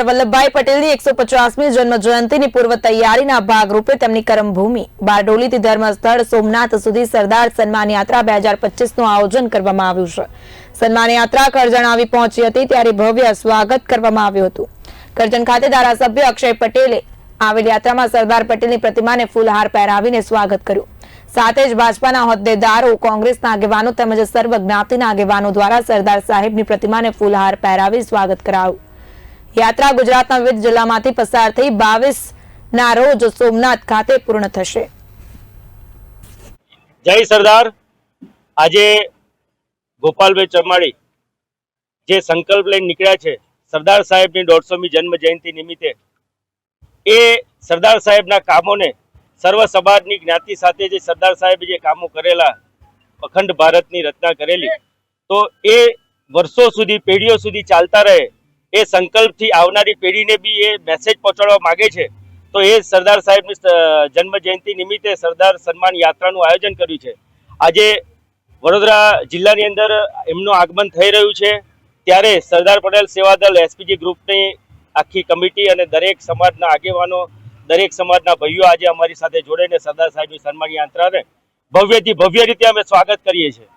સરદાર વલ્લભભાઈ પટેલની 150મી જન્મ જયંતિની પૂર્વ તૈયારીના ભાગરૂપે તેમની કર્મભૂમિ બારડોલીથી ધર્મસ્થળ સોમનાથ સુધી સરદાર સન્માન યાત્રા 2025નું આયોજન કરવામાં આવ્યું છે। સન્માન યાત્રા કરજણ આવી પહોંચી હતી ત્યારે ભવ્ય સ્વાગત કરવામાં આવ્યું હતું। કરજણ ખાતે ધારાસભ્ય અક્ષય પટેલે આવેલ યાત્રામાં સરદાર પટેલની પ્રતિમાને ફૂલહાર પહેરાવીને સ્વાગત કર્યું। સાથે જ ભાજપાના હોદ્દેદારો, કોંગ્રેસના આગેવાનો તેમજ સર્વ જ્ઞાતિના આગેવાનો દ્વારા સરદાર સાહેબની પ્રતિમાને ફૂલહાર પહેરાવી સ્વાગત કરાયું। યાત્રા ગુજરાતના વિવિધ જિલ્લામાંથી પસાર થઈ 22ના રોજ સોમનાથ ખાતે પૂર્ણ થશે। જય સરદાર। આજે ગોપાલભાઈ ચમાડી જે સંકલ્પ લઈને નીકળ્યા છે સરદાર સાહેબની 150મી જન્મ જયંતિ નિમિત્તે, એ સરદાર સાહેબના કામોને સર્વ સમાજની જ્ઞાતિ સાથે જે સરદાર સાહેબે જે કામો કરેલા, અખંડ ભારતની રચના કરેલી, તો એ વર્ષો સુધી, પેઢીઓ સુધી ચાલતા રહે, એ સંકલ્પથી આવનારી પેઢીને બી એ મેસેજ પહોંચાડવા માગે છે। તો એ સરદાર સાહેબની જન્મ જયંતિ નિમિત્તે સરદાર સન્માન યાત્રાનું આયોજન કર્યું છે। આજે વડોદરા જિલ્લાની અંદર એમનું આગમન થઈ રહ્યું છે, ત્યારે સરદાર પટેલ સેવાદળ એસપીજી ગ્રુપની આખી કમિટી અને દરેક સમાજના આગેવાનો, દરેક સમાજના ભાઈઓ આજે અમારી સાથે જોડાઈને સરદાર સાહેબની સન્માન યાત્રાને ભવ્યથી ભવ્ય રીતે અમે સ્વાગત કરીએ છીએ।